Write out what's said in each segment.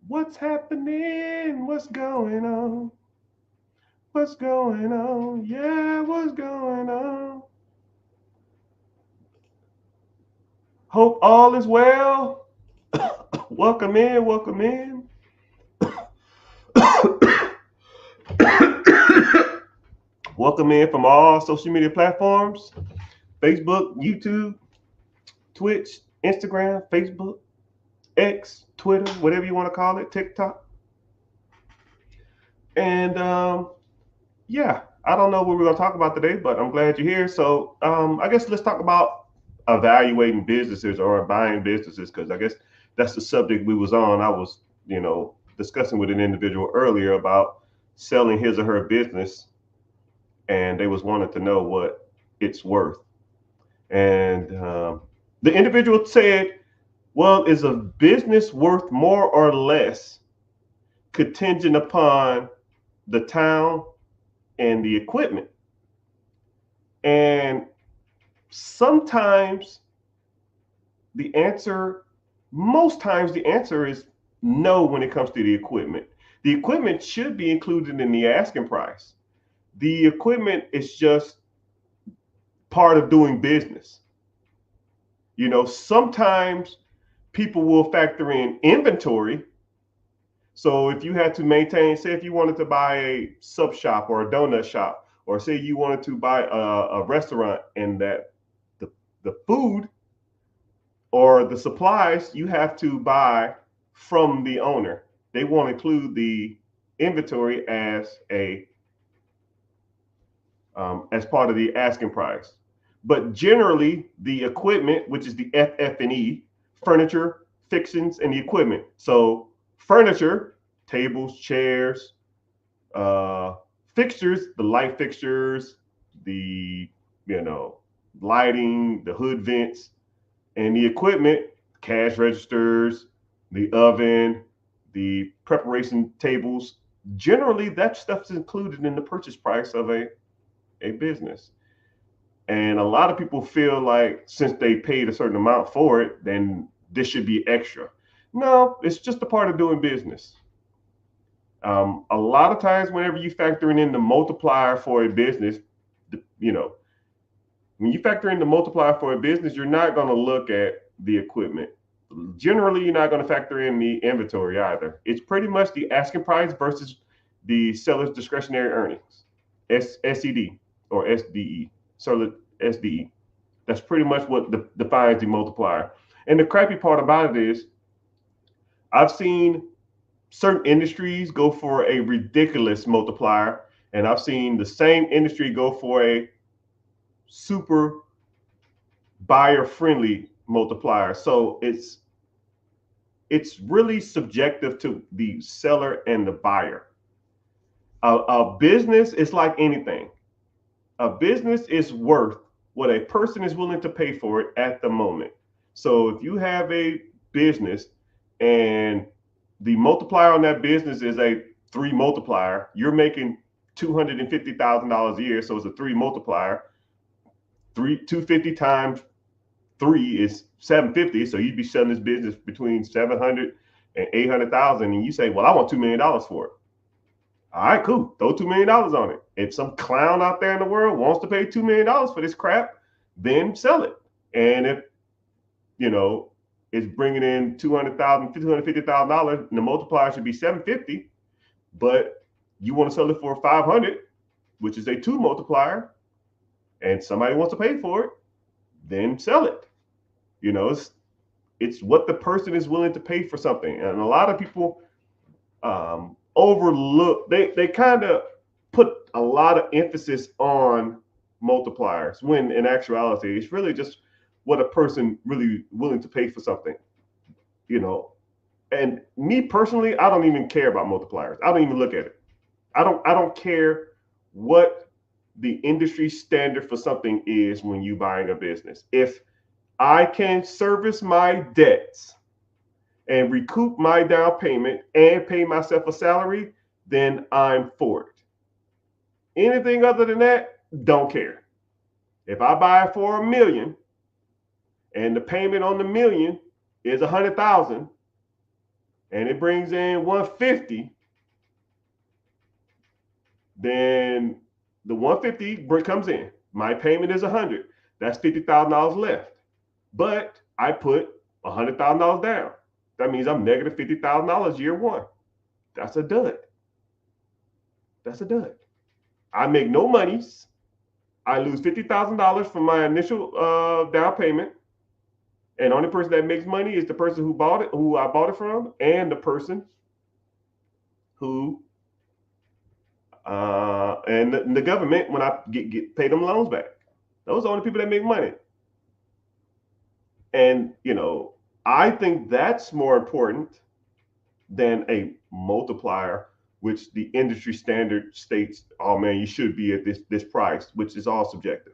What's happening? What's going on? What's going on? Yeah, what's going on? Hope all is well. Welcome in, welcome in. Welcome in from all social media platforms: Facebook, YouTube, Twitch, Instagram, Facebook, X, Twitter, whatever you want to call it, TikTok. And yeah, I don't know what we're going to talk about today, but I'm glad you're here. So I guess let's talk about evaluating businesses or buying businesses, because I guess that's the subject we was on. I was, discussing with an individual earlier about selling his or her business, and they was wanting to know what it's worth. And the individual said, "Well, is a business worth more or less contingent upon the town and the equipment?" And sometimes the answer, most times the answer is no when it comes to the equipment. The equipment should be included in the asking price. The equipment is just part of doing business. Sometimes people will factor in inventory. So if you had to maintain, say, if you wanted to buy a sub shop or a donut shop, or say you wanted to buy a restaurant, and that the food or the supplies you have to buy from the owner. They won't include the inventory as part of the asking price. But generally, the equipment, which is the FF&E, furniture, fixings, and the equipment. So furniture, tables, chairs, uh, fixtures, the light fixtures, the you know lighting, the hood vents, and the equipment, cash registers, the oven, the preparation tables. Generally, that stuff is included in the purchase price of a business. And a lot of people feel like since they paid a certain amount for it, then this should be extra. No, it's just a part of doing business. A lot of times, whenever you factoring in the multiplier for a business, you know, when you factor in the multiplier for a business, you're not going to look at the equipment. Generally, you're not going to factor in the inventory either. It's pretty much the asking price versus the seller's discretionary earnings, SED or SDE, seller SDE. That's pretty much what defines the multiplier. And the crappy part about it is, I've seen certain industries go for a ridiculous multiplier, and I've seen the same industry go for a super buyer friendly multiplier. So it's really subjective to the seller and the buyer. A business is like anything. A business is worth what a person is willing to pay for it at the moment. So if you have a business and the multiplier on that business is a three multiplier, you're making $250,000 a year. So it's a three multiplier. 250 times three is 750. So you'd be selling this business between 700 and 800,000. And you say, well, I want $2 million for it. All right, cool. Throw $2 million on it. If some clown out there in the world wants to pay $2 million for this crap, then sell it. And if you know it's bringing in $250,000, and the multiplier should be 750, but you want to sell it for 500, which is a two multiplier, and somebody wants to pay for it, then sell it. It's what the person is willing to pay for something, and a lot of people overlook. They kind of put a lot of emphasis on multipliers when in actuality it's really just what a person really willing to pay for something. You know, and me personally, I don't even care about multipliers. I don't even look at it. I don't care what the industry standard for something is when you buying a business. If I can service my debts and recoup my down payment and pay myself a salary, then I'm for it. Anything other than that, don't care. If I buy it for 1 million and the payment on the million is 100,000, and it brings in 150, then the 150 comes in. My payment is 100. That's $50,000 left. But I put $100,000 down. That means I'm negative $50,000 year one. That's a dud. That's a dud. I make no monies. I lose $50,000 from my initial down payment. And the only person that makes money is the person who bought it, who I bought it from, and the person who and the government when I get pay them loans back. Those are the only people that make money. And I think that's more important than a multiplier, which the industry standard states, oh man, you should be at this price, which is all subjective.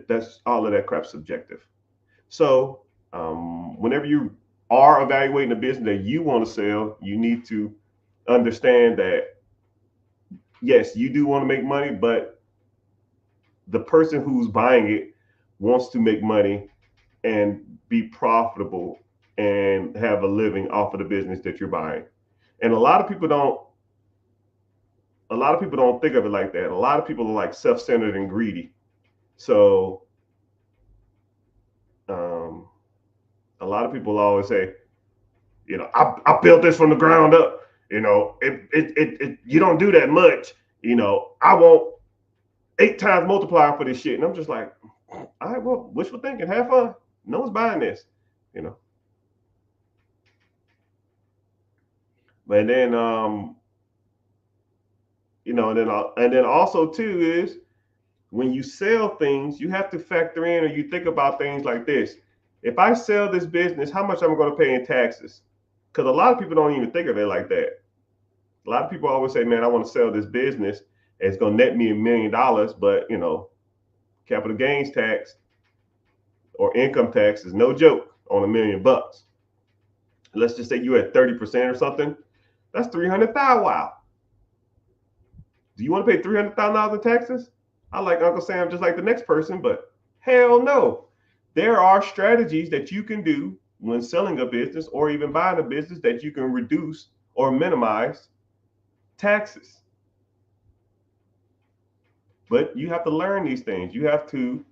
That's all of that crap subjective. So whenever you are evaluating a business that you want to sell, you need to understand that yes, you do want to make money, but the person who's buying it wants to make money and be profitable and have a living off of the business that you're buying. And a lot of people don't think of it like that. A lot of people are like self-centered and greedy. So a lot of people always say, I built this from the ground up. You don't do that much. I want 8 times multiplier for this shit. And I'm just like, all right, well, wishful thinking, have fun. No one's buying this. And then and then also too is when you sell things, you have to factor in, or you think about things like this. If I sell this business, how much am I going to pay in taxes? Because a lot of people don't even think of it like that. A lot of people always say, man, I want to sell this business. It's going to net me $1 million, but capital gains tax or income tax is no joke on $1 million. Let's just say you're at 30% or something. That's $300,000. Wow. Do you want to pay $300,000 in taxes? I like Uncle Sam just like the next person, but hell no. There are strategies that you can do when selling a business or even buying a business that you can reduce or minimize taxes. But you have to learn these things. You have to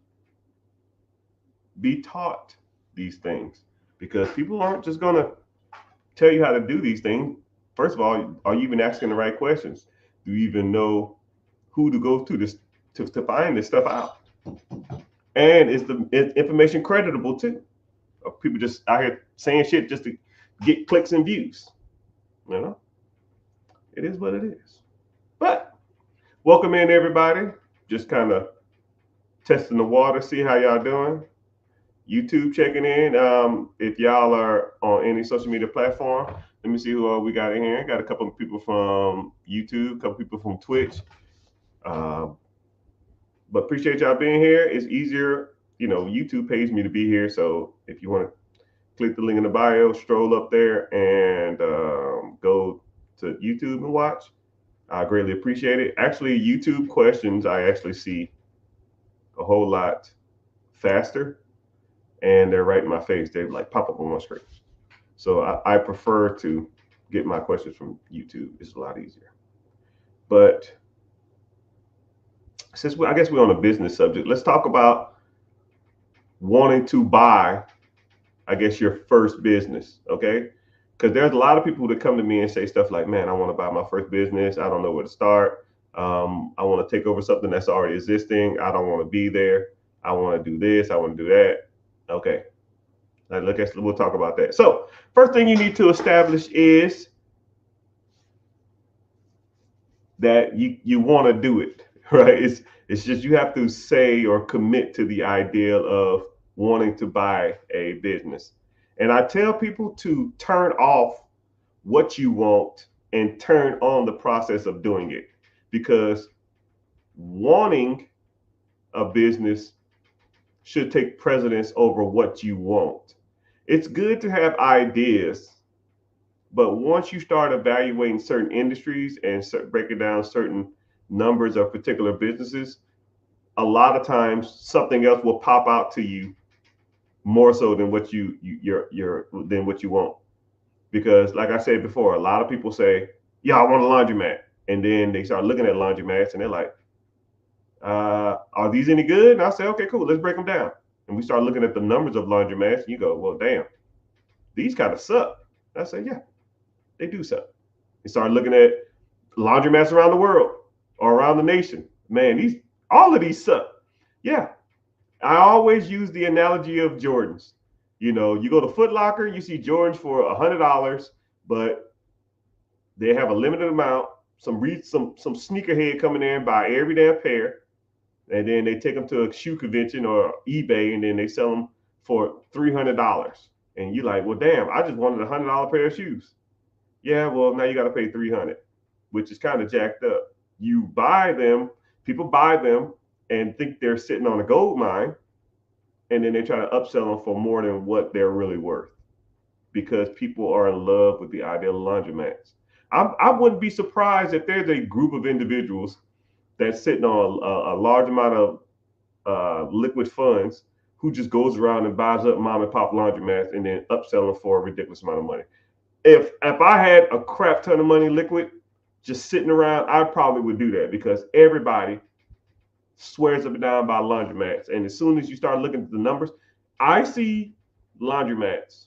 be taught these things because people aren't just going to tell you how to do these things. First of all, are you even asking the right questions? Do you even know who to go to to find this stuff out? And is the information creditable too? Or people just out here saying shit just to get clicks and views? It is what it is. But welcome in everybody. Just kind of testing the water, see how y'all doing. YouTube checking in. If y'all are on any social media platform, let me see who we got in here. Got a couple of people from YouTube, a couple people from Twitch. But appreciate y'all being here. It's easier, YouTube pays me to be here. So if you want to click the link in the bio, stroll up there and go to YouTube and watch. I greatly appreciate it. Actually, YouTube questions, I actually see a whole lot faster and they're right in my face. They like pop up on my screen. So I prefer to get my questions from YouTube. It's a lot easier. But since I guess we're on a business subject, let's talk about wanting to buy, I guess, your first business, okay? Because there's a lot of people that come to me and say stuff like, man, I want to buy my first business. I don't know where to start. I want to take over something that's already existing. I don't want to be there. I want to do this. I want to do that. Okay. We'll talk about that. So first thing you need to establish is that you want to do it, right? It's just you have to say or commit to the idea of wanting to buy a business. And I tell people to turn off what you want and turn on the process of doing it, because wanting a business should take precedence over what you want. It's good to have ideas, but once you start evaluating certain industries and breaking down certain numbers of particular businesses, a lot of times something else will pop out to you more so than what than what you want. Because like I said before, a lot of people say, "Yeah, I want a laundromat," and then they start looking at laundromats and they're like, "Are these any good?" And I say, "Okay, cool, let's break them down." And we start looking at the numbers of laundromats, and you go, "Well, damn, these kind of suck." And I say, "Yeah, they do suck." You start looking at laundromats around the world or around the nation. Man, these all of these suck. Yeah, I always use the analogy of Jordans. You know, you go to Foot Locker, you see Jordans for $100, but they have a limited amount. Some sneakerhead coming in buy every damn pair, and then they take them to a shoe convention or eBay, and then they sell them for $300. And you're like, well, damn, I just wanted $100 pair of shoes. Yeah, well, now you got to pay 300, which is kind of jacked up. You buy them, people buy them and think they're sitting on a gold mine, and then they try to upsell them for more than what they're really worth because people are in love with the idea of laundromats. I wouldn't be surprised if there's a group of individuals that's sitting on a large amount of liquid funds who just goes around and buys up mom and pop laundromats and then upsell them for a ridiculous amount of money. If I had a crap ton of money liquid just sitting around, I probably would do that because everybody swears up and down by laundromats. And as soon as you start looking at the numbers, I see laundromats.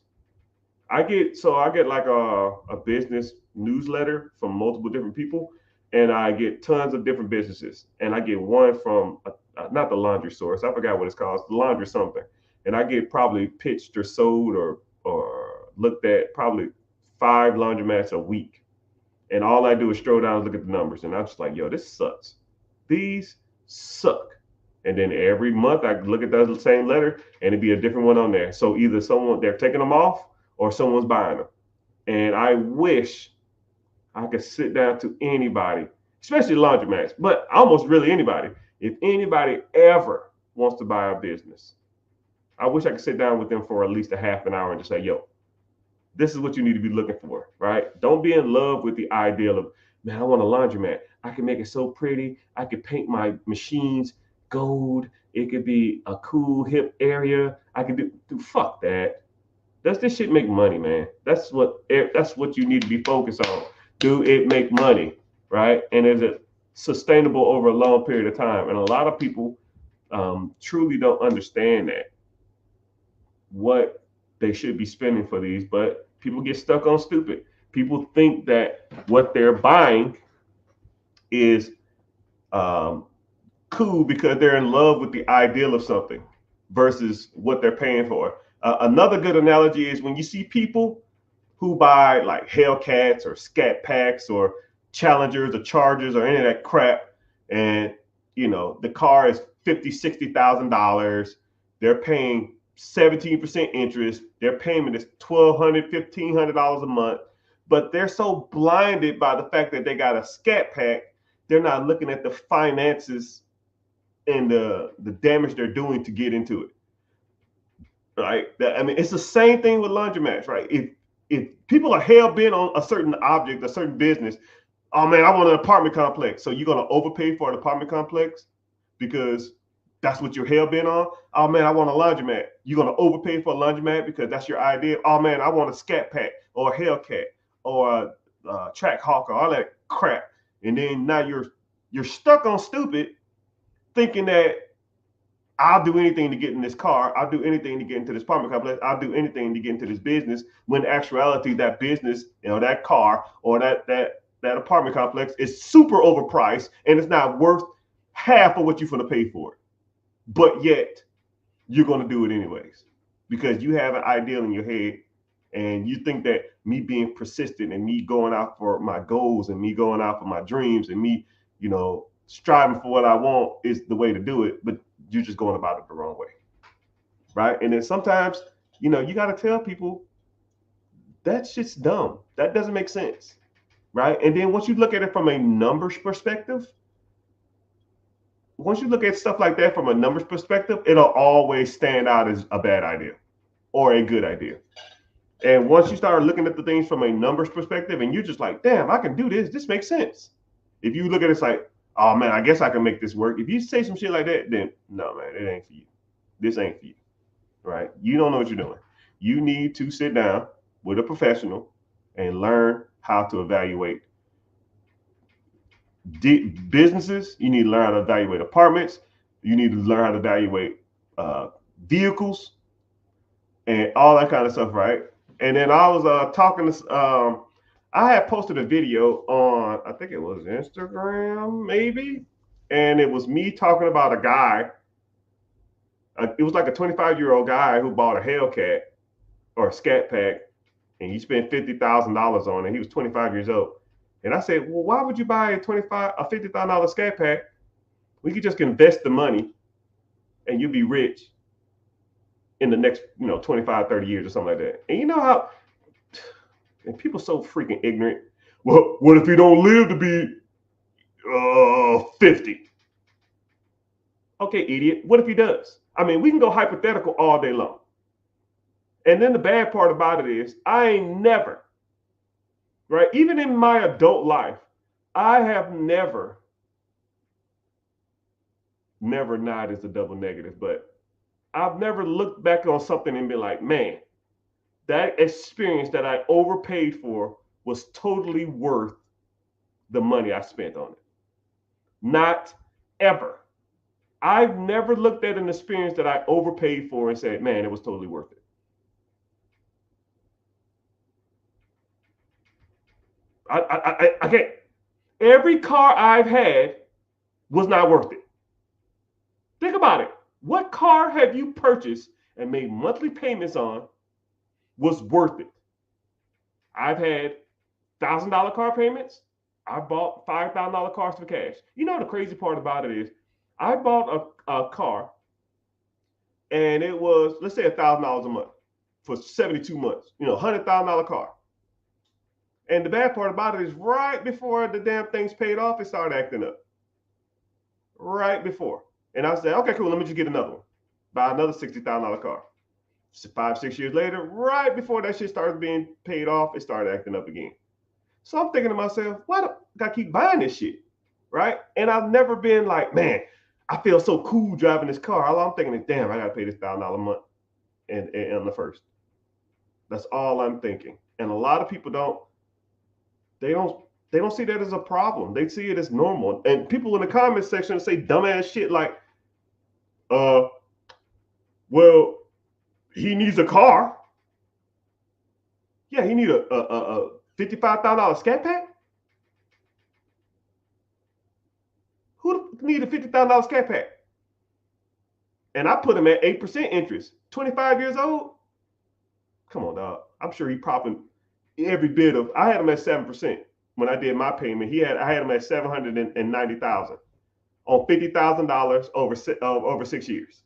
I get like a business newsletter from multiple different people, and I get tons of different businesses. And I get one from not the laundry source. I forgot what it's called. It's the laundry something. And I get probably pitched or sold or looked at probably 5 laundromats a week. And all I do is stroll down and look at the numbers. And I'm just like, yo, this sucks. These suck. And then every month I look at the same letter and it'd be a different one on there. So either someone they're taking them off or someone's buying them. And I wish I could sit down to anybody, especially laundromats, but almost really anybody. If anybody ever wants to buy a business, I wish I could sit down with them for at least a half an hour and just say, yo, this is what you need to be looking for, right? Don't be in love with the ideal of, man, I want a laundromat. I can make it so pretty. I could paint my machines gold. It could be a cool, hip area. I could do fuck that. Does this shit make money, man? That's what you need to be focused on. Do it make money, right? And is it sustainable over a long period of time? And a lot of people truly don't understand that what they should be spending for these, but people get stuck on stupid. People think that what they're buying is um, cool because they're in love with the ideal of something versus what they're paying for. Another good analogy is when you see people who buy like Hellcats or Scat Packs or Challengers or Chargers or any of that crap, and the car is $50,000, $60,000. They're paying 17% interest. Their payment is $1,200, $1,500 a month, but they're so blinded by the fact that they got a Scat Pack, they're not looking at the finances and the damage they're doing to get into it. Right? I mean, it's the same thing with laundromats, right? If people are hell bent on a certain object, a certain business, oh man, I want an apartment complex. So you're gonna overpay for an apartment complex because that's what you're hell bent on. Oh man, I want a laundromat. You're gonna overpay for a laundromat because that's your idea. Oh man, I want a Scat Pack or a Hellcat or a Track Hawker, all that crap. And then now you're stuck on stupid, thinking that I'll do anything to get in this car. I'll do anything to get into this apartment complex. I'll do anything to get into this business. When in actuality, that business, that car or that apartment complex is super overpriced and it's not worth half of what you're going to pay for it. But yet, you're going to do it anyways because you have an ideal in your head and you think that me being persistent and me going out for my goals and me going out for my dreams and me, striving for what I want is the way to do it. But you're just going about it the wrong way, right? And then sometimes, you got to tell people that shit's dumb. That doesn't make sense, right? And then once you look at it from a numbers perspective, once you look at stuff like that from a numbers perspective, it'll always stand out as a bad idea or a good idea. And once you start looking at the things from a numbers perspective and you're just like, damn, I can do this. This makes sense. If you look at it, it's like, oh man, I guess I can make this work. If you say some shit like that, then no, man, it ain't for you. This ain't for you, right? You don't know what you're doing. You need to sit down with a professional and learn how to evaluate businesses. You need to learn how to evaluate apartments. You need to learn how to evaluate vehicles and all that kind of stuff, right? And then I was talking to, I had posted a video on, I think it was Instagram, maybe, and it was me talking about a guy. It was like a 25-year-old guy who bought a Hellcat or a Scat Pack, and he spent $50,000 on it. He was 25 years old, and I said, "Well, why would you buy a $50,000 Scat Pack? We could just invest the money, and you'll be rich in the next, 25, 30 years or something like that." And you know how, and people so freaking ignorant. Well, what if he don't live to be 50? Okay, idiot. What if he does? I mean, we can go hypothetical all day long. And then the bad part about it is I ain't never, right? Even in my adult life, I have never not is a double negative, but I've never looked back on something and been like, man, that experience that I overpaid for was totally worth the money I spent on it. Not ever. I've never looked at an experience that I overpaid for and said, man, it was totally worth it. I can't. Every car I've had was not worth it. Think about it. What car have you purchased and made monthly payments on was worth it? I've had $1,000 car payments. I bought $5,000 cars for cash. You know, the crazy part about it is I bought a car and it was, let's say, $1,000 a month for 72 months, $100,000 car. And the bad part about it is right before the damn thing's paid off, it started acting up. Right before. And I said, okay, cool, let me just get another one. Buy another $60,000 car. 5, 6 years later, right before that shit started being paid off, it started acting up again. So I'm thinking to myself, why do I keep buying this shit? Right? And I've never been like, man, I feel so cool driving this car. All I'm thinking is, damn, I got to pay this $1,000 a month and the first. That's all I'm thinking. And a lot of people don't see that as a problem. They see it as normal. And people in the comment section say dumbass shit like, well, he needs a car. Yeah, he needs a $55,000 Scat Pack. Who need a $50,000 Scat Pack? And I put him at 8% interest. 25 years old. Come on, dog. I'm sure he popping every bit of. I had him at 7% when I did my payment. I had him at $790,000 on $50,000 over 6 years.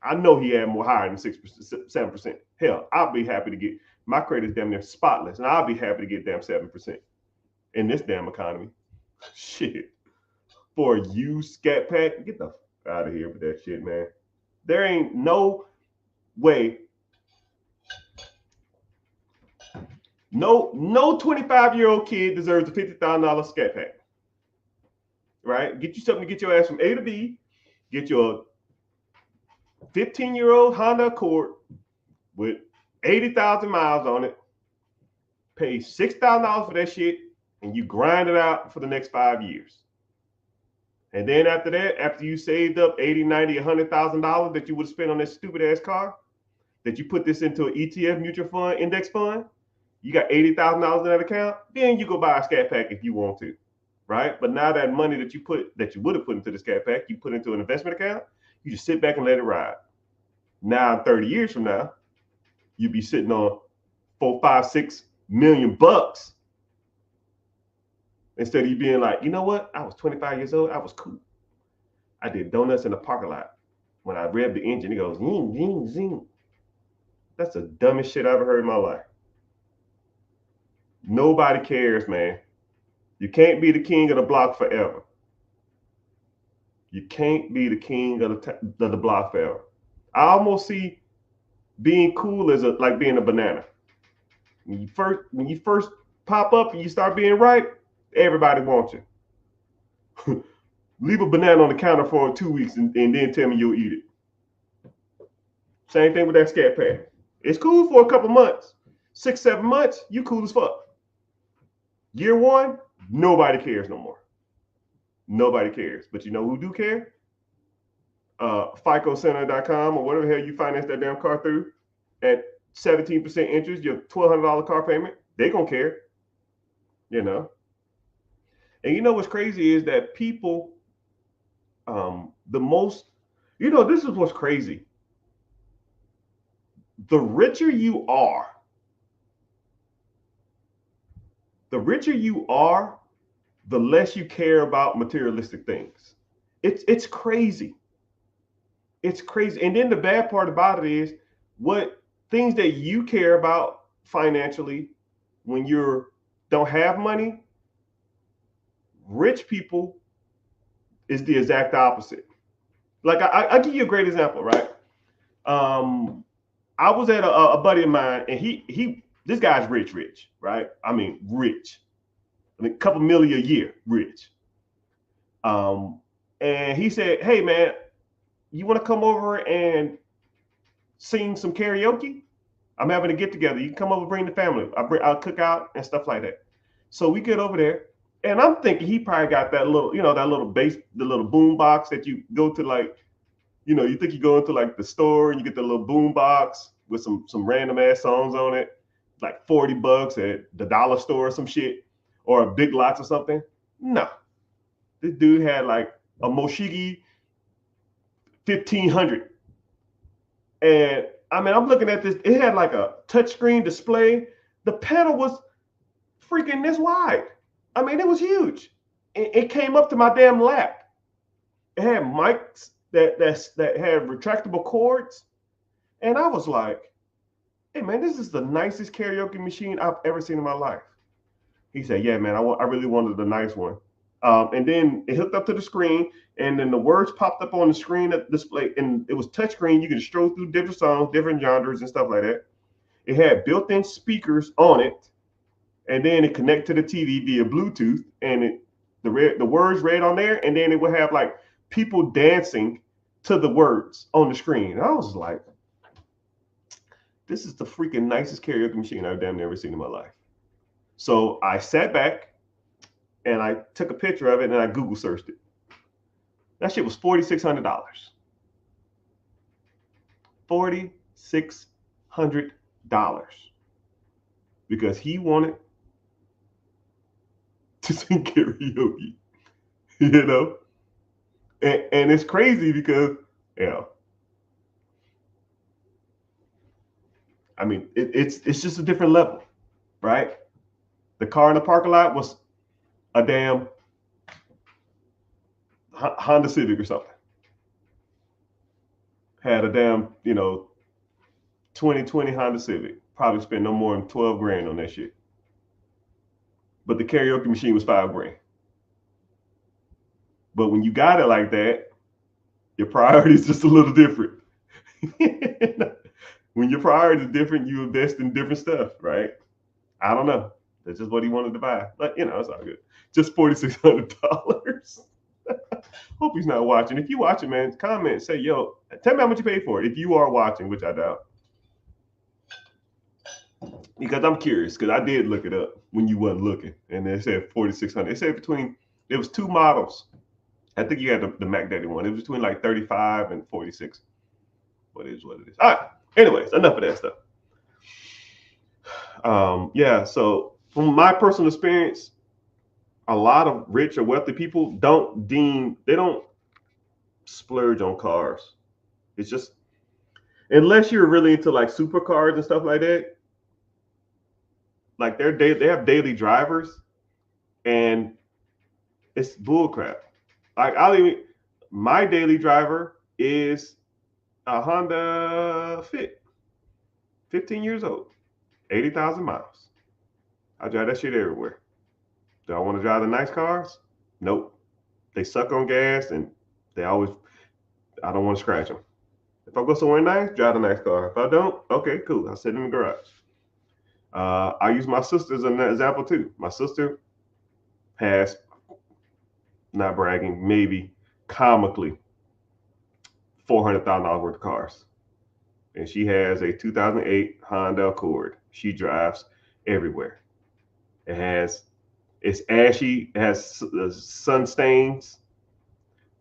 I know he had more higher than 6%, 7%. Hell, I'll be happy to get my credit's damn near spotless, and I'll be happy to get damn 7% in this damn economy. Shit. For a used Scat Pack, get the f out of here with that shit, man. There ain't no way. No 25-year-old kid deserves a $50,000 Scat Pack. Right? Get you something to get your ass from A to B. Get your 15-year-old Honda Accord with 80,000 miles on it. Pay $6,000 for that shit, and you grind it out for the next 5 years. And then after that, after you saved up $80,000, $90,000, $100,000 that you would spend on this stupid ass car, that you put this into an ETF mutual fund, index fund, you got $80,000 in that account, then you go buy a Scat Pack if you want to, right? But now that money that you would have put into the Scat Pack, you put into an investment account, you just sit back and let it ride. Now, 30 years from now, you'd be sitting on 4, 5, 6 million bucks. Instead of you being like, you know what? I was 25 years old. I was cool. I did donuts in the parking lot. When I revved the engine, it goes, zing, zing, zing. That's the dumbest shit I ever heard in my life. Nobody cares, man. You can't be the king of the block forever. You can't be the king of the block forever. I almost see being cool as like being a banana. When you first pop up and you start being ripe, everybody wants you. Leave a banana on the counter for 2 weeks and then tell me you'll eat it. Same thing with that scat pad. It's cool for a couple months. 6, 7 months, you cool as fuck. Year one, nobody cares no more. Nobody cares. But you know who do care? FICOcenter.com or whatever the hell you finance that damn car through at 17% interest, your $1,200 car payment, they gonna care, you know. And you know what's crazy is that people, the most, you know, this is what's crazy. The richer you are, the less you care about materialistic things. It's crazy. It's crazy. And then the bad part about it is what things that you care about financially when you don't have money, rich people is the exact opposite. Like I give you a great example, right? I was at a buddy of mine, and this guy's rich, right? I mean, rich. I mean, a couple million a year, rich. And he said, "Hey, man, you want to come over and sing some karaoke? I'm having a get together. You can come over, bring the family. I'll cook out and stuff like that." So we get over there, and I'm thinking he probably got that little, that little bass, the little boom box that you go to, like, you think you go into like the store and you get the little boom box with some random ass songs on it, like $40 at the dollar store or some shit, or a Big Lots or something. No, this dude had like a Moshigi 1500. And I mean, I'm looking at this. It had like a touchscreen display. The pedal was freaking this wide. I mean, it was huge. It came up to my damn lap. It had mics that had retractable cords. And I was like, "Hey, man, this is the nicest karaoke machine I've ever seen in my life." He said, "Yeah, man, I really wanted the nice one." And then it hooked up to the screen, and then the words popped up on the screen at the display, and it was touchscreen. You could stroll through different songs, different genres, and stuff like that. It had built-in speakers on it, and then it connected to the TV via Bluetooth, and the words read on there, and then it would have like people dancing to the words on the screen. And I was like, this is the freaking nicest karaoke machine I've damn never seen in my life. So I sat back and I took a picture of it and I Google searched it. That shit was $4,600. $4,600 because he wanted to sing karaoke, you know? And it's crazy because, I mean, it's just a different level, right? The car in the parking lot was a damn Honda Civic or something. Had a damn, 2020 Honda Civic. Probably spent no more than 12 grand on that shit. But the karaoke machine was 5 grand. But when you got it like that, your priorities just a little different. When your priorities are different, you invest in different stuff, right? I don't know. That's just what he wanted to buy. But, it's all good. Just $4,600. Hope he's not watching. If you watching, man, comment, say, yo, tell me how much you paid for it. If you are watching, which I doubt. Because I'm curious, because I did look it up when you wasn't looking. And they said $4,600. They said it was 2 models. I think you had the Mac Daddy one. It was between like 35 and 46. What it is. All right. Anyways, enough of that stuff. Yeah, so from my personal experience, a lot of rich or wealthy people they don't splurge on cars. It's just, unless you're really into like supercars and stuff like that, like they have daily drivers, and it's bullcrap. Like my daily driver is a Honda Fit, 15 years old, 80,000 miles. I drive that shit everywhere. Do I want to drive the nice cars? Nope. They suck on gas, and I don't want to scratch them. If I go somewhere nice, drive a nice car. If I don't, okay, cool. I'll sit in the garage. I use my sister as an example too. My sister has, not bragging, maybe comically $400,000 worth of cars. and she has a 2008 Honda Accord. She drives everywhere. It has it's ashy. It has sun stains.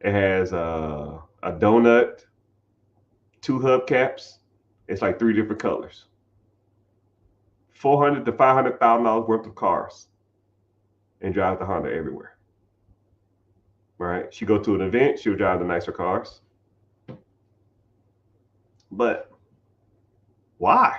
It has a donut, two hubcaps. It's like three different colors. $400 to $500,000 worth of cars, and drives the Honda everywhere. Right? She go to an event, she'll drive the nicer cars. But why?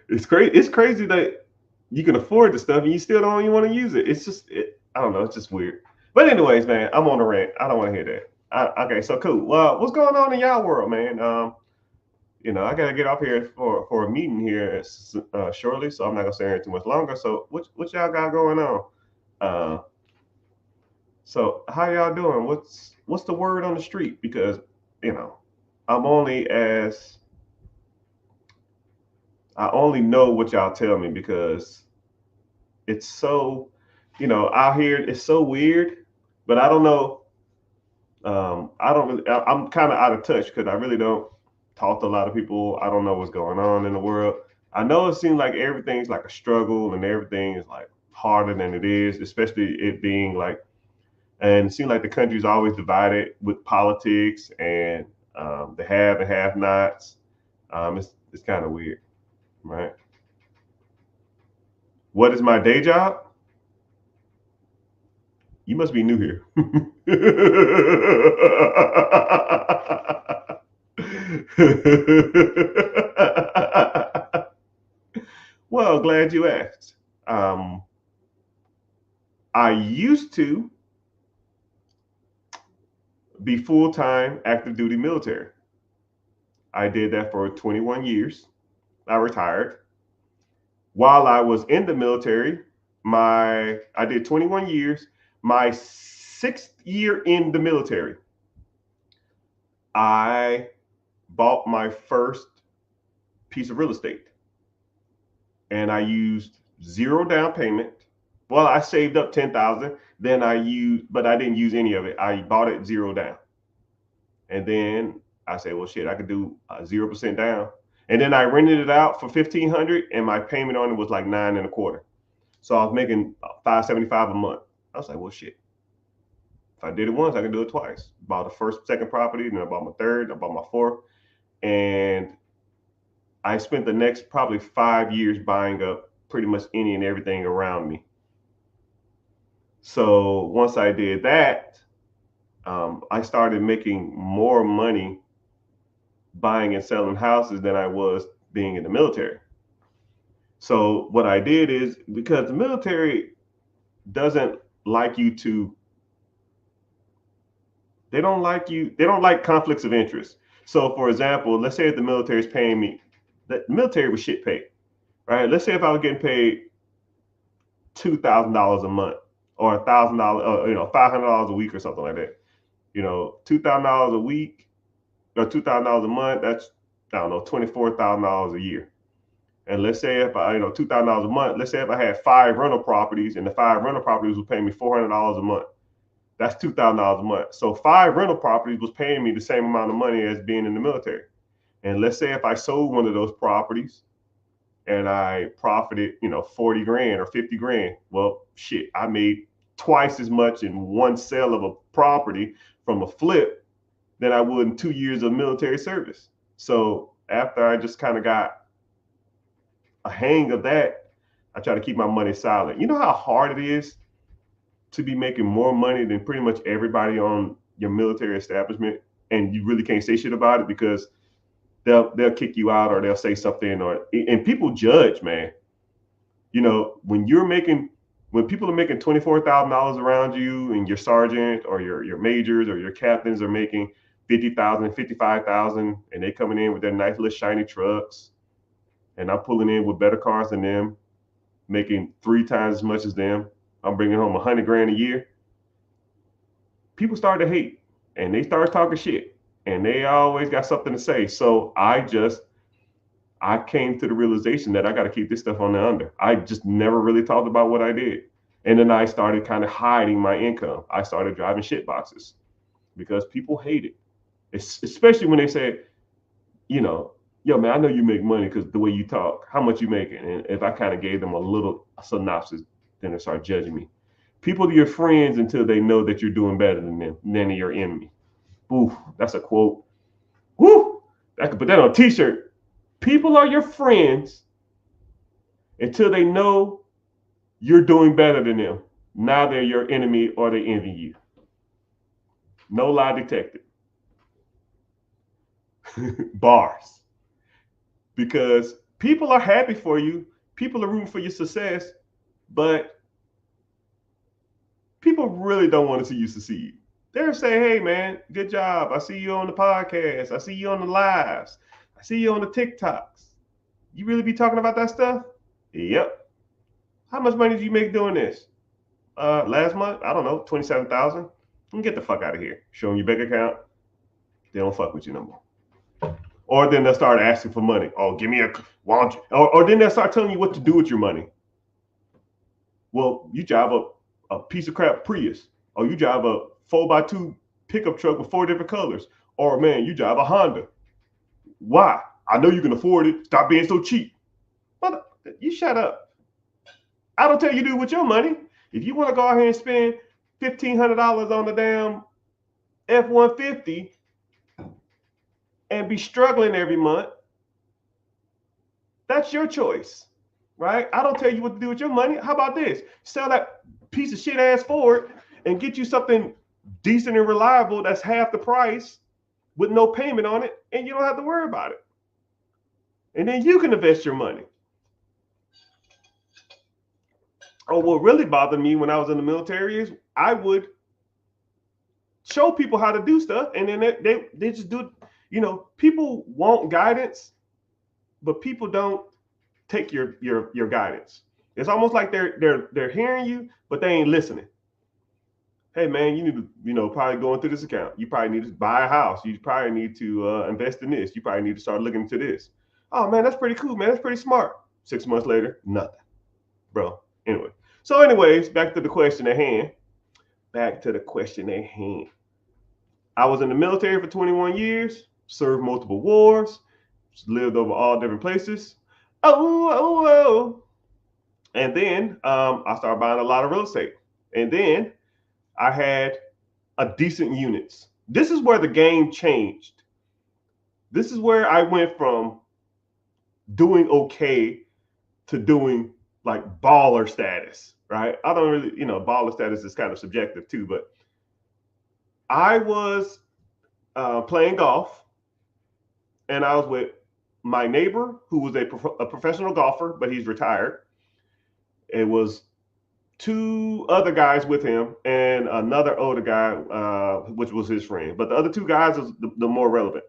It's crazy. It's crazy that you can afford the stuff and you still don't even want to use it. It's just, I don't know. It's just weird. But anyways, man, I'm on a rant. I don't want to hear that. Okay, so cool. Well, what's going on in y'all world, man? I gotta get off here for a meeting here shortly, so I'm not gonna stay here too much longer. So what y'all got going on? Uh, so how y'all doing? What's the word on the street? Because you know, I'm only as I only know what y'all tell me because it's so, out here it's so weird. But I don't know. I don't really. I'm kind of out of touch because I really don't talk to a lot of people. I don't know what's going on in the world. I know it seems like everything's like a struggle and everything is like harder than it is, especially it being like, and it seems like the country's always divided with politics and the have and have nots. It's kind of weird, right? What is my day job? You must be new here. Well, glad you asked. Um, I used to be full time active duty military. I did that for 21 years. I retired. While I was in the military, I did 21 years. My sixth year in the military, I bought my first piece of real estate, and I used zero down payment. Well, I saved up 10,000. Then but I didn't use any of it. I bought it zero down, and then I said, well, shit, I could do 0% down. And then I rented it out for 1,500, and my payment on it was like 9.25. So I was making 575 a month. I was like, well, shit. If I did it once, I can do it twice. Bought the first, second property, then I bought my third, I bought my fourth, and I spent the next probably 5 years buying up pretty much any and everything around me. So once I did that, I started making more money buying and selling houses than I was being in the military. So what I did is, because the military doesn't like you to, they don't like conflicts of interest. So for example, let's say if the military is paying me, the military was shit paid, right? Let's say if I was getting paid $2,000 a month or $1,000, $500 a week or something like that. $2,000 a week or $2,000 a month. That's, I don't know, $24,000 a year. And let's say if I, $2,000 a month. Let's say if I had 5 rental properties and the 5 rental properties were paying me $400 a month. That's $2,000 a month. So 5 rental properties was paying me the same amount of money as being in the military. And let's say if I sold one of those properties and I profited, 40 grand or 50 grand. Well, shit, I made twice as much in one sale of a property from a flip than I would in 2 years of military service. So after I just kind of got a hang of that, I try to keep my money silent. You know how hard it is to be making more money than pretty much everybody on your military establishment, and you really can't say shit about it because they'll kick you out or they'll say something, and people judge, man. When people are making $24,000 around you, and your sergeant or your majors or your captains are making 50,000, 55,000, and they coming in with their nice little shiny trucks, and I'm pulling in with better cars than them, making 3 times as much as them. I'm bringing home 100 grand a year. People start to hate, and they start talking shit, and they always got something to say. So I came to the realization that I got to keep this stuff on the under. I just never really talked about what I did. And then I started kind of hiding my income. I started driving shit boxes because people hate it. Especially when they say, you know, yo, man, I know you make money because the way you talk, how much you making? And if I kind of gave them a little synopsis, then they start judging me. People are your friends until they know that you're doing better than them, than your enemy. Ooh, that's a quote. Woo! I could put that on a t-shirt. People are your friends until they know you're doing better than them. Now they're your enemy or they envy you. No lie detected. Bars. Because people are happy for you. People are rooting for your success, but people really don't want to see you succeed. They're saying, hey, man, good job. I see you on the podcast. I see you on the lives. I see you on the TikToks. You really be talking about that stuff? Yep. How much money did you make doing this? Last month, I don't know, 27,000. Get the fuck out of here. Show them your bank account. They don't fuck with you no more. Or then they'll start asking for money. Oh, give me a, why don't you? Or then they'll start telling you what to do with your money. Well, you drive a piece of crap Prius. Or you drive a 4x2 pickup truck with 4 different colors. Or man, you drive a Honda. Why? I know you can afford it. Stop being so cheap. But you shut up. I don't tell you to do with your money. If you want to go out here and spend $1,500 on the damn F-150 and be struggling every month, that's your choice, right? I don't tell you what to do with your money. How about this? Sell that piece of shit ass Ford and get you something decent and reliable that's half the price with no payment on it, and you don't have to worry about it. And then you can invest your money. Oh, what really bothered me when I was in the military is I would show people how to do stuff, and then they just do it. You know, people want guidance, but people don't take your guidance. It's almost like they're hearing you, but they ain't listening. Hey man, you need to probably go into this account. You probably need to buy a house. You probably need to invest in this. You probably need to start looking into this. Oh man, that's pretty cool, man. That's pretty smart. 6 months later, nothing, bro. Anyway, so anyways, back to the question at hand. I was in the military for 21 years, served multiple wars, lived over all different places. Oh. And then I started buying a lot of real estate. And then I had a decent units. This is where the game changed. This is where I went from doing okay to doing like baller status, right? I don't really, baller status is kind of subjective too, but I was playing golf, and I was with my neighbor who was a professional golfer, but he's retired. It was 2 other guys with him and another older guy, which was his friend. But the other 2 guys was the more relevant.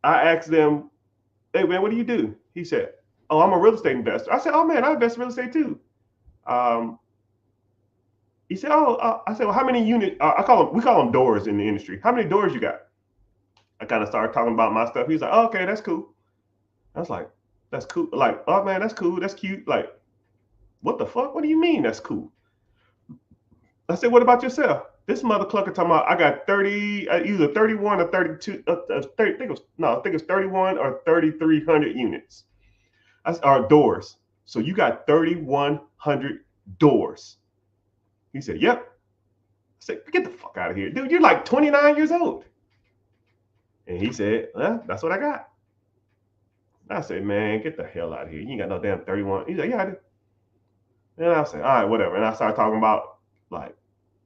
I asked them, hey man, what do you do? He said, oh, I'm a real estate investor. I said, oh man, I invest in real estate too. He said, oh, I said, well, how many units? We call them doors in the industry. How many doors you got? I kind of started talking about my stuff. He's like, oh, okay, that's cool. I was like, that's cool. Like, oh man, that's cool. That's cute. Like, what the fuck? What do you mean that's cool? I said, what about yourself? This mother clucker talking about I got 30, either 31 or 32, 30, I think it's 31 or 3,300 units. Or doors. So you got 3,100 doors. He said, yep. I said, get the fuck out of here. Dude, you're like 29 years old. And he said, well, that's what I got. I said, man, get the hell out of here. You ain't got no damn 31. He's like, yeah, I do. And I said, all right, whatever. And I started talking about like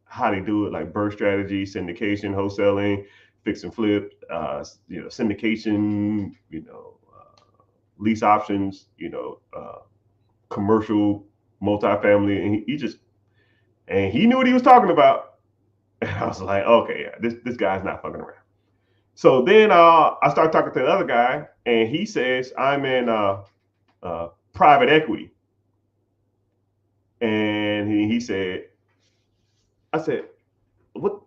how they do it, like birth strategy, syndication, wholesaling, fix and flip, syndication, lease options, commercial, multifamily. And he knew what he was talking about. And I was like, okay, yeah, this guy's not fucking around. So then I started talking to the other guy, and he says, I'm in private equity. And he said, I said, what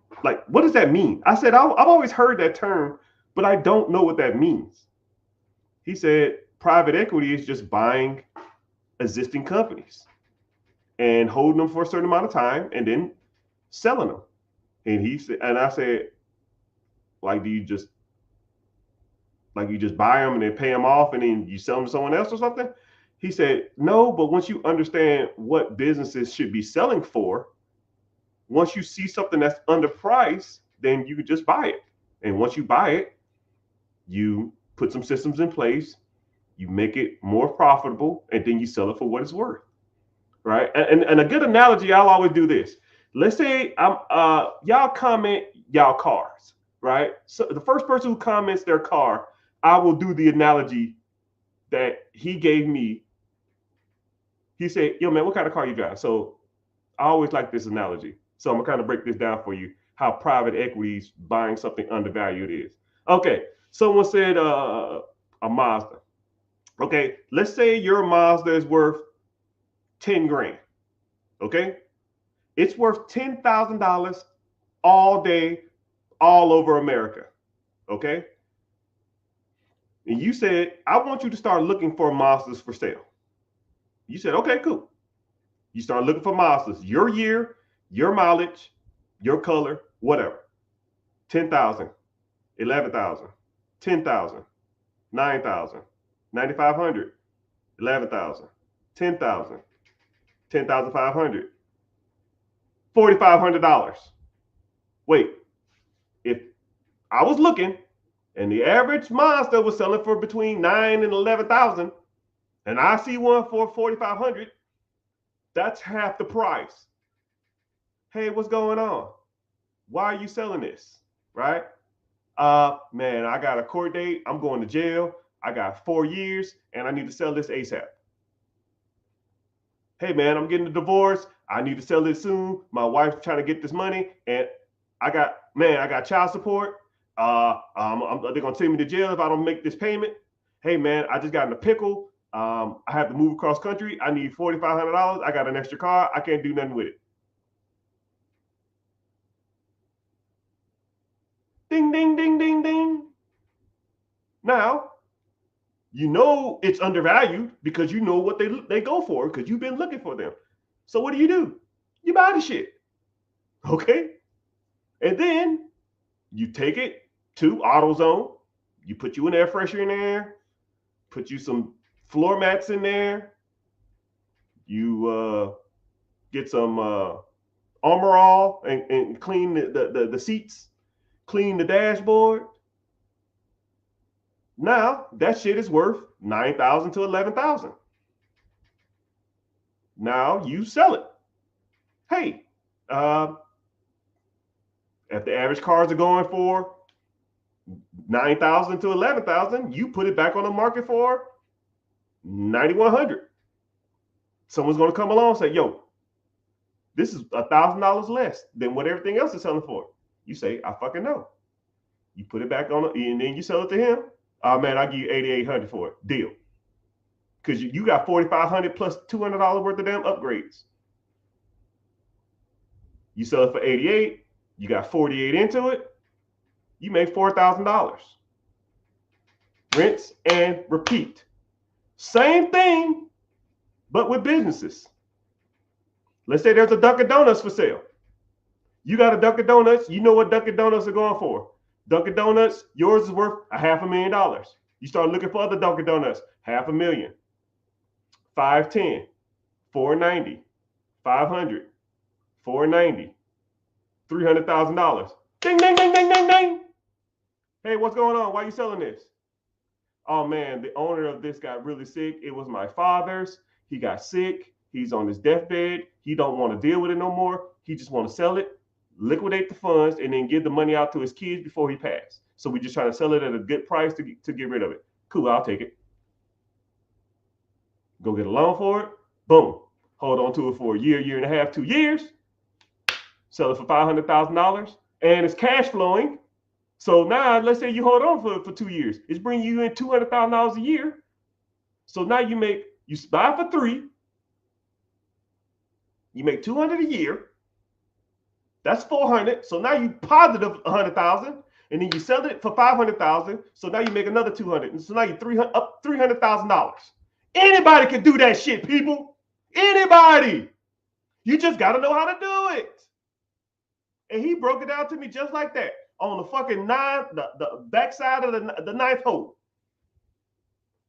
does that mean? I said, I've always heard that term, but I don't know what that means. He said, private equity is just buying existing companies and holding them for a certain amount of time and then selling them. And he said, and I said, like, do you just Like you just buy them and then pay them off and then you sell them to someone else or something? He said, no, but once you understand what businesses should be selling for, once you see something that's underpriced, then you could just buy it. And once you buy it, you put some systems in place, you make it more profitable, and then you sell it for what it's worth. Right? And a good analogy, I'll always do this. Let's say I'm y'all comment y'all cars, right? So the first person who comments their car, I will do the analogy that he gave me. He said, yo, man, what kind of car you got? So I always like this analogy. So I'm gonna kind of break this down for you, how private equity is buying something undervalued is. Okay, someone said a Mazda. Okay, let's say your Mazda is worth 10 grand. Okay, it's worth $10,000 all day, all over America. Okay, and you said, I want you to start looking for Mazdas for sale. You said, okay, cool. You start looking for Mazdas, your year, your mileage, your color, whatever. 10,000, 11,000, 10,000, 9,000, 9,500, 11,000, 10,000, 10,500, $4,500. Wait, if I was looking and the average Mazda was selling for between 9 and 11,000, and I see one for 4,500, that's half the price. Hey, what's going on? Why are you selling this? Right? Man, I got a court date. I'm going to jail. I got 4 years and I need to sell this ASAP. Hey, man, I'm getting a divorce. I need to sell it soon. My wife's trying to get this money and I got child support. They're going to take me to jail if I don't make this payment. Hey, man, I just got in a pickle. I have to move across country. I need $4,500. I got an extra car. I can't do nothing with it. Ding, ding, ding, ding, ding. Now, you know it's undervalued because you know what they go for because you've been looking for them. So what do? You buy the shit. Okay? And then you take it to AutoZone. You put you an air freshener in there. Put you some floor mats in there. You get some Armor All and clean the seats. Clean the dashboard. Now that shit is worth 9,000 to 11,000. Now you sell it. Hey, if the average cars are going for 9,000 to 11,000, you put it back on the market for 9,100. Someone's going to come along and say, yo, this is $1,000 less than what everything else is selling for. You say, I fucking know. You put it back on and then you sell it to him. Oh man, I'll give you 8,800 for it. Deal. Because you got 4,500 plus $200 worth of damn upgrades. You sell it for 88, you got 48 into it, you make $4,000. Rinse and repeat. Same thing, but with businesses. Let's say there's a Dunkin' Donuts for sale. You got a Dunkin' Donuts, you know what Dunkin' Donuts are going for. Dunkin' Donuts, yours is worth $500,000. You start looking for other Dunkin' Donuts, $500,000, 510, 490, 500, 490, $300,000. Ding, ding, ding, ding, ding, ding. Hey, what's going on? Why are you selling this? Oh man, the owner of this got really sick. It was my father's. He got sick. He's on his deathbed. He don't want to deal with it no more. He just want to sell it, liquidate the funds, and then give the money out to his kids before he passed. So we just trying to sell it at a good price to get rid of it. Cool, I'll take it. Go get a loan for it. Boom. Hold on to it for a year, year and a half, 2 years. Sell it for $500,000, and it's cash flowing. So now, let's say you hold on for 2 years. It's bringing you in $200,000 a year. So now you buy for $3. You make $200 a year. That's $400. So now you positive $100,000, and then you sell it for $500,000. So now you make another $200. And so now you up $300,000. Anybody can do that shit, people. Anybody. You just got to know how to do it. And he broke it down to me just like that on the fucking the backside of the ninth hole.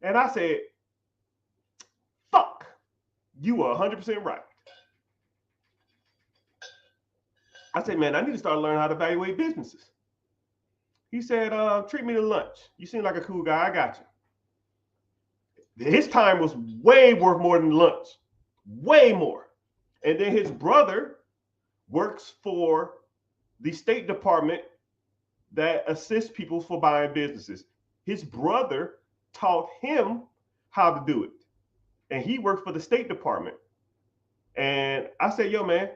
And I said, fuck, you were 100% right. I said, man, I need to start learning how to evaluate businesses. He said, treat me to lunch. You seem like a cool guy. I got you. His time was way worth more than lunch. Way more. And then his brother works for the State Department that assists people for buying businesses. His brother taught him how to do it. And he worked for the State Department. And I said, yo, man,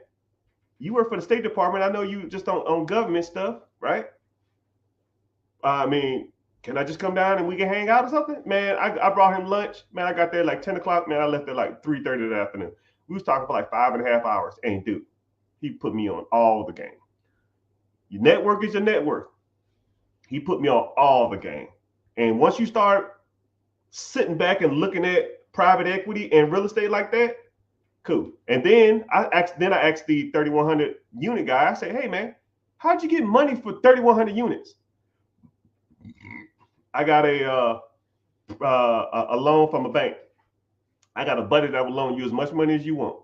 you work for the State Department. I know you just on government stuff, right? I mean, can I just come down and we can hang out or something? Man, I brought him lunch. Man, I got there like 10 o'clock. Man, I left there like 3:30 in the afternoon. We was talking for like 5.5 hours. And dude, he put me on all the game. Your network is your net worth. He put me on all the game. And once you start sitting back and looking at private equity and real estate like that, cool. And then I asked the 3,100 unit guy. I said, hey man, how'd you get money for 3,100 units? I got a loan from a bank. I got a buddy that will loan you as much money as you want.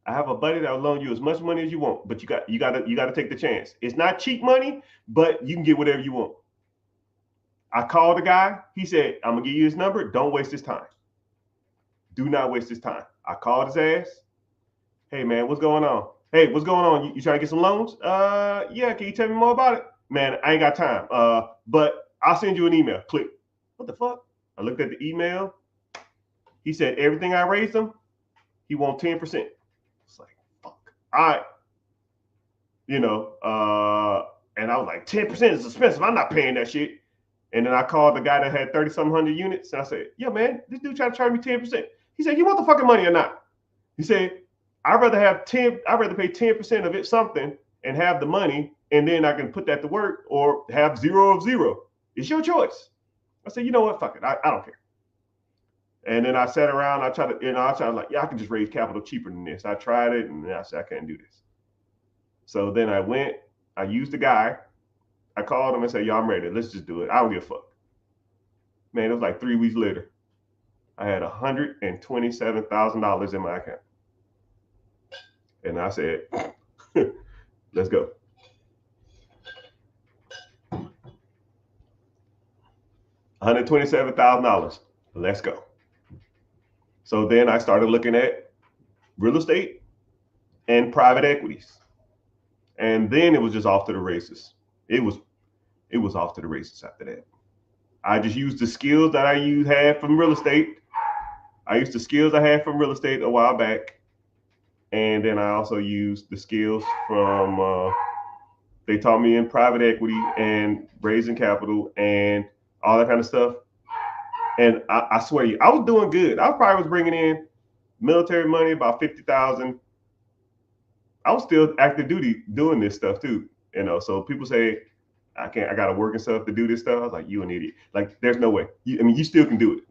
I have a buddy that will loan you as much money as you want, but you got to take the chance. It's not cheap money, but you can get whatever you want. I called the guy. He said, I'm gonna give you his number. Don't waste his time. Do not waste his time. I called his ass. Hey man, what's going on? Hey, what's going on? You trying to get some loans? Yeah. Can you tell me more about it? Man, I ain't got time. But I'll send you an email. Click. What the fuck? I looked at the email. He said everything I raised him, he wants 10%. It's like, fuck. All right. You know, and I was like, 10% is expensive. I'm not paying that shit. And then I called the guy that had 30-some hundred units. And I said, yeah, man, this dude tried to charge me 10%. He said, you want the fucking money or not? He said, I'd rather pay 10% of it something and have the money, and then I can put that to work, or have 0 of 0. It's your choice. I said, you know what? Fuck it. I don't care. And then I sat around. I tried like, yeah, I can just raise capital cheaper than this. I tried it, and I said, I can't do this. So then I used the guy. I called him and said, yo, I'm ready. Let's just do it. I don't give a fuck. Man, it was like 3 weeks later. I had $127,000 in my account. And I said, let's go. $127,000. Let's go. So then I started looking at real estate and private equities. And then it was just off to the races. It was off to the races after that. I just used the skills that I had from real estate. I used the skills I had from real estate a while back. And then I also used the skills from, they taught me in private equity and raising capital and all that kind of stuff. And I swear to you, I was doing good. I probably was bringing in military money, about 50,000. I was still active duty doing this stuff too. You know, so people say, I got to work and stuff to do this stuff. I was like, you an idiot. Like, there's no way. You still can do it.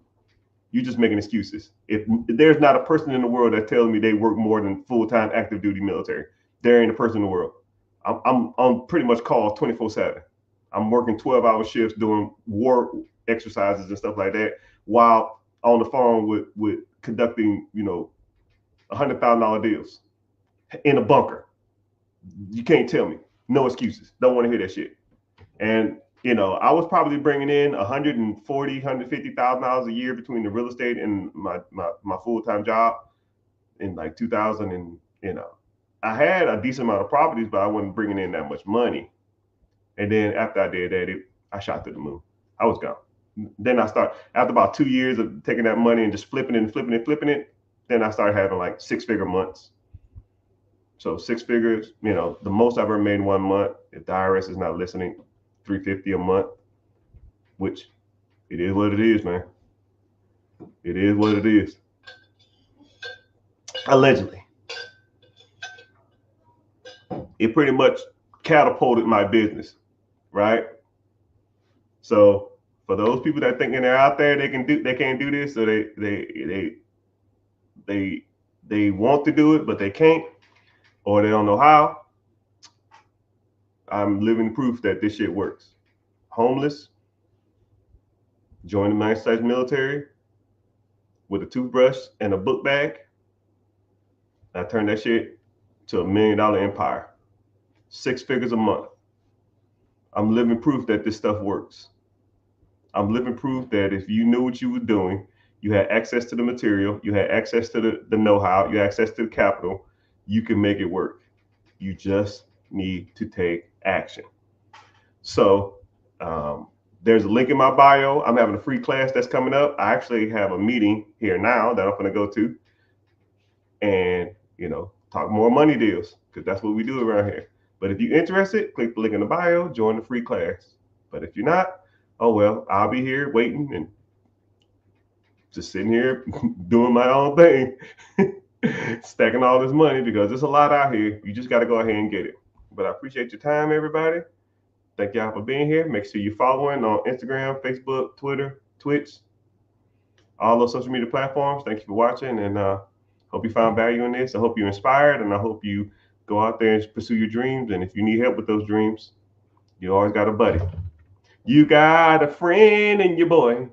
You're just making excuses. If there's not a person in the world that tells me they work more than full-time active duty military, there ain't a person in the world. I'm pretty much called 24/7. I'm working 12-hour shifts doing war exercises and stuff like that, while on the phone with conducting, $100,000 deals in a bunker. You can't tell me. No excuses. Don't want to hear that shit. And I was probably bringing in $140,000, $150,000 a year between the real estate and my full-time job in like 2000. And I had a decent amount of properties, but I wasn't bringing in that much money. And then after I did that, I shot to the moon. I was gone. Then after about 2 years of taking that money and just flipping it, then I started having like 6-figure months. So 6 figures, the most I've ever made in 1 month, if the IRS is not listening, $350 a month, which it is what it is, man. It is what it is. Allegedly. It pretty much catapulted my business, right? So for those people that thinking they're out there, they can't do this, so they want to do it, but they can't, or they don't know how. I'm living proof that this shit works. Homeless, Join the United States military with a toothbrush and a book bag. I turned that shit to $1 million empire. 6 figures a month. I'm living proof that this stuff works. I'm living proof that if you knew what you were doing, you had access to the material, you had access to the know-how, you had access to the capital, you can make it work. You just need to take action. So there's a link in my bio. I'm having a free class that's coming up. I actually have a meeting here now that I'm going to go to and, talk more money deals, because that's what we do around here. But if you're interested, click the link in the bio, join the free class. But if you're not, oh well, I'll be here waiting and just sitting here doing my own thing, stacking all this money, because there's a lot out here. You just got to go ahead and get it. But I appreciate your time, everybody. Thank y'all for being here. Make sure you're following on Instagram, Facebook, Twitter, Twitch, all those social media platforms. Thank you for watching, and hope you found value in this. I hope you're inspired, and I hope you go out there and pursue your dreams. And if you need help with those dreams, you always got a buddy. You got a friend in your boy.